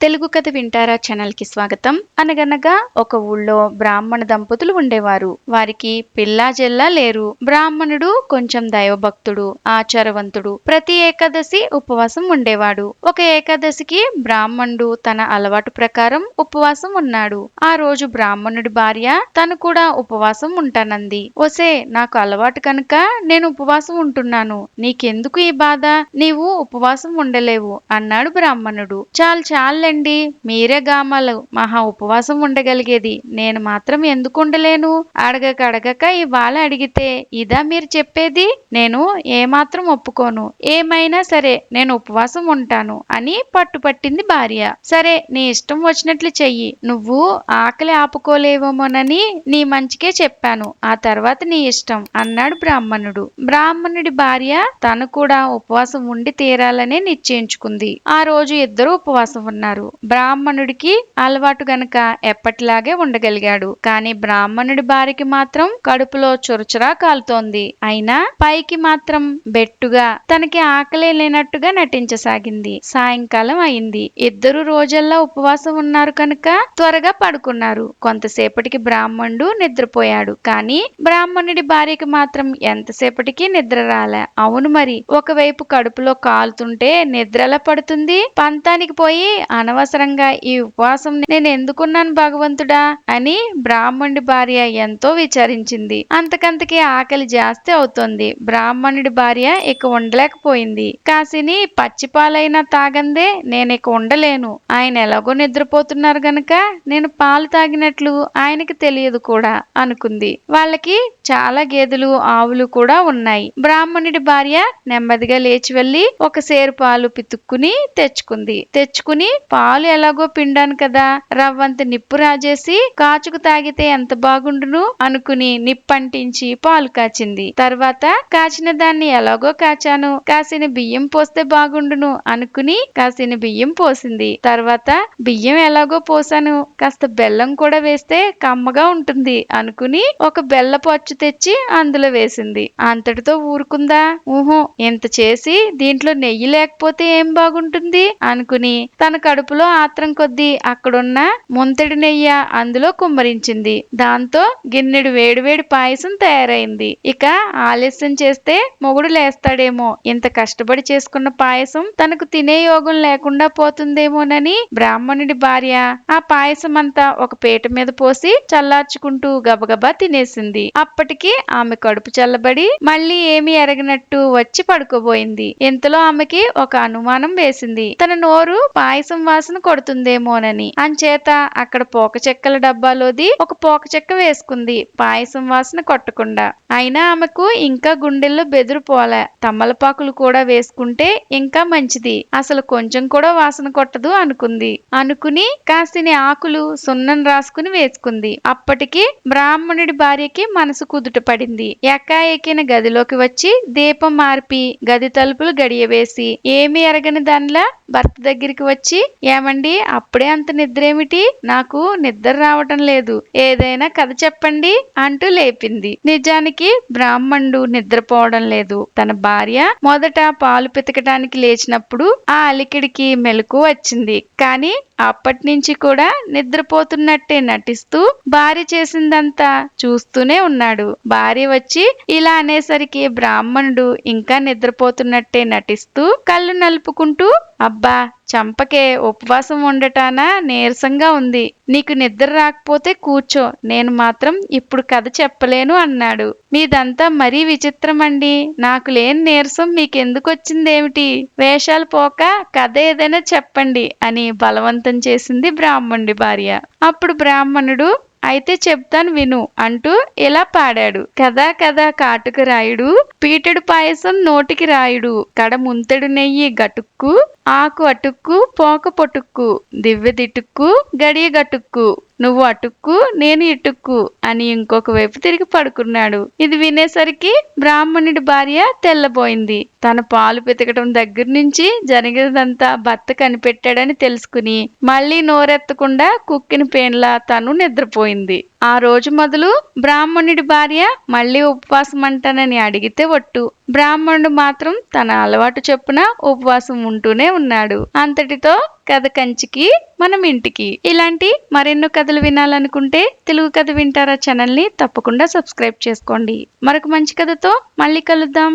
తెలుగు కథ వింటారా ఛానల్ కి స్వాగతం. అనగనగా ఒక ఊళ్ళో బ్రాహ్మణ దంపతులు ఉండేవారు. వారికి పిల్లా జెల్లా లేరు. బ్రాహ్మణుడు కొంచెం దైవభక్తుడు, ఆచారవంతుడు. ప్రతి ఏకాదశి ఉపవాసం ఉండేవాడు. ఒక ఏకాదశికి బ్రాహ్మణుడు తన అలవాటు ప్రకారం ఉపవాసం ఉన్నాడు. ఆ రోజు బ్రాహ్మణుడి భార్య తను కూడా ఉపవాసం ఉంటానంది. ఒసే, నాకు అలవాటు కనుక నేను ఉపవాసం ఉంటున్నాను, నీకెందుకు ఈ బాధ? నీవు ఉపవాసం ఉండలేవు అన్నాడు బ్రాహ్మణుడు. చాలండి, మీరే గామాలు మహా ఉపవాసం ఉండగలిగేది, నేను మాత్రం ఎందుకు ఉండలేను? అడగక ఇవాళ అడిగితే ఇదా మీరు చెప్పేది? నేను ఏమాత్రం ఒప్పుకోను. ఏమైనా సరే నేను ఉపవాసం ఉంటాను అని పట్టుపట్టింది భార్య. సరే, నీ ఇష్టం వచ్చినట్లు చెయ్యి. నువ్వు ఆకలి ఆపుకోలేవేమోనని నీ మంచికే చెప్పాను, ఆ తర్వాత నీ ఇష్టం అన్నాడు బ్రాహ్మణుడు. బ్రాహ్మణుడి భార్య తను కూడా ఉపవాసం ఉండి తీరాలనే నిశ్చయించుకుంది. ఆ రోజు ఇద్దరు ఉపవాసం ఉన్నారు. బ్రాహ్మణుడికి అలవాటు గనక ఎప్పటిలాగే ఉండగలిగాడు. కానీ బ్రాహ్మణుడి భార్యకి మాత్రం కడుపులో చురచురా కాలుతోంది. అయినా పైకి మాత్రం బెట్టుగా తనకి ఆకలే లేనట్టుగా నటించసాగింది. సాయంకాలం అయింది. ఇద్దరు రోజల్లా ఉపవాసం ఉన్నారు కనుక త్వరగా పడుకున్నారు. కొంతసేపటికి బ్రాహ్మణుడు నిద్రపోయాడు. కానీ బ్రాహ్మణుడి భార్యకి మాత్రం ఎంతసేపటికి నిద్ర రాలే. అవును మరి, ఒకవైపు కడుపులో కాలుతుంటే నిద్ర ఎలా పడుతుంది? పంతానికి పోయి అనవసరంగా ఈ ఉపవాసం నేను ఎందుకున్నాను భగవంతుడా అని బ్రాహ్మణుడి భార్య ఎంతో విచారించింది. అంతకంతకి ఆకలి జాస్తి అవుతోంది. బ్రాహ్మణుడి భార్య ఇక ఉండలేకపోయింది. కాసిని పచ్చిపాలైనా తాగందే నేను ఇక ఉండలేను. ఆయన ఎలాగో నిద్రపోతున్నారు గనక నేను పాలు తాగినట్లు ఆయనకి తెలియదు కూడా అనుకుంది. వాళ్ళకి చాలా గేదెలు, ఆవులు కూడా ఉన్నాయి. బ్రాహ్మణుడి భార్య నెమ్మదిగా లేచి వెళ్లి ఒక సేరు పాలు పితుక్కుని తెచ్చుకుని పాలు ఎలాగో పిండాను కదా, రవ్వంత నిప్పు రాజేసి కాచుకు తాగితే ఎంత బాగుండును అనుకుని నిప్పంటించి పాలు కాచింది. తర్వాత కాచిన దాన్ని ఎలాగో కాచాను, కాసిన బియ్యం పోస్తే బాగుండును అనుకుని కాసిన బియ్యం పోసింది. తర్వాత బియ్యం ఎలాగో పోసాను, కాస్త బెల్లం కూడా వేస్తే కమ్మగా ఉంటుంది అనుకుని ఒక బెల్లపు అచ్చు తెచ్చి అందులో వేసింది. అంతటితో ఊరుకుందా? ఊహో, ఇంత చేసి దీంట్లో నెయ్యి లేకపోతే ఏం బాగుంటుంది అనుకుని తన కడుపులో ఆత్రం కొద్దీ అక్కడున్న ముంతడి నెయ్యి అందులో కుమ్మరించింది. దాంతో గిన్నెడు వేడివేడి పాయసం తయారైంది. ఇక ఆలస్యం చేస్తే మొగుడు లేస్తాడేమో, ఇంత కష్టపడి చేసుకున్న పాయసం తనకు తినే యోగం లేకుండా పోతుందేమోనని బ్రాహ్మణుడి భార్య ఆ పాయసం అంతా ఒక పీట మీద పోసి చల్లార్చుకుంటూ గబగబా తినేసింది. అప్పటికి ఆమె కడుపు చల్లబడి మళ్ళీ ఏమీ ఎరగనట్టు వచ్చి పడుకోబోయింది. ఇంతలో ఆమెకి ఒక అనుమానం వేసింది. తన నోరు పాయసం వాసన కొడుతుందేమోనని. అంచేత అక్కడ పోక చెక్కల డబ్బాలోది ఒక పోక చెక్క వేసుకుంది, పాయసం వాసన కొట్టకుండా. అయినా ఆమెకు ఇంకా గుండెల్లో బెదురు పోలే. తమలపాకులు కూడా వేసుకుంటే ఇంకా మంచిది, అసలు కొంచెం కూడా వాసన కొట్టదు అనుకుని కాసిని ఆకులు సున్నం రాసుకుని వేసుకుంది. అప్పటికి బ్రాహ్మణుడి భార్యకి మనసు కుదుట పడింది. ఎక్కిన గదిలోకి వచ్చి దీపం మార్పి గది తలుపులు గడియవేసి ఏమీ ఎరగని దానిలా భర్త దగ్గరికి వచ్చి, ఏమండి, అప్పుడే అంత నిద్రేమిటి? నాకు నిద్ర రావటం లేదు, ఏదైనా కథ చెప్పండి అంటూ లేపింది. నిజానికి బ్రాహ్మణుడు నిద్రపోవడం లేదు. తన భార్య మొదట పాలు పితకటానికి లేచినప్పుడు ఆ అలికిడికి మెలకు వచ్చింది. కానీ అప్పటి నుంచి కూడా నిద్రపోతున్నట్టే నటిస్తూ భార్య చేసిందంతా చూస్తూనే ఉన్నాడు. భార్య వచ్చి ఇలా అనేసరికి బ్రాహ్మణుడు ఇంకా నిద్రపోతున్నట్టే నటిస్తూ కళ్ళు నలుపుకుంటూ, అబ్బా చంపకే, ఉపవాసం ఉండటానా నీరసంగా ఉంది, నీకు నిద్ర రాకపోతే కూర్చో, నేను మాత్రం ఇప్పుడు కథ చెప్పలేను అన్నాడు. మీదంతా మరీ విచిత్రమండి, నాకు లేని నీరసం మీకెందుకొచ్చిందేమిటి? వేషాలు పోక కథ ఏదైనా చెప్పండి అని బలవంతం చేసింది బ్రాహ్మణుడి భార్య. అప్పుడు బ్రాహ్మణుడు, అయితే చెప్తాను విను అంటూ ఇలా పాడాడు. కథ కాటుక రాయుడు, పీటెడు పాయసం నోటికి రాయుడు, కడ ముంతెడు నెయ్యి గటుక్కు, ఆకు అటుక్కు పోక పొటుక్కు, దివ్య దిటుక్కు గడియ గటుక్కు, నువ్వు అటుక్కు నేను ఇటుక్కు అని ఇంకొక వైపు తిరిగి పడుకున్నాడు. ఇది వినేసరికి బ్రాహ్మణుడి భార్య తెల్లబోయింది. తన పాలు పితకటం దగ్గర నుంచి జరిగినదంతా భర్త కనిపెట్టాడని తెలుసుకుని మళ్ళీ నోరెత్తకుండా కుక్కిన పేన్లా తను నిద్రపోయింది. ఆ రోజు మొదలు బ్రాహ్మణుడి భార్య మళ్ళీ ఉపవాసం అంటానని అడిగితే ఒట్టు. బ్రాహ్మణుడు మాత్రం తన అలవాటు చొప్పున ఉపవాసం ఉంటూనే ఉన్నాడు. అంతటితో కథ కంచికి మనం ఇంటికి. ఇలాంటి మరెన్నో కథలు వినాలనుకుంటే తెలుగు కథ వింటారా ఛానల్ని తప్పకుండా సబ్స్క్రైబ్ చేసుకోండి. మరొక మంచి కథతో మళ్ళీ కలుద్దాం.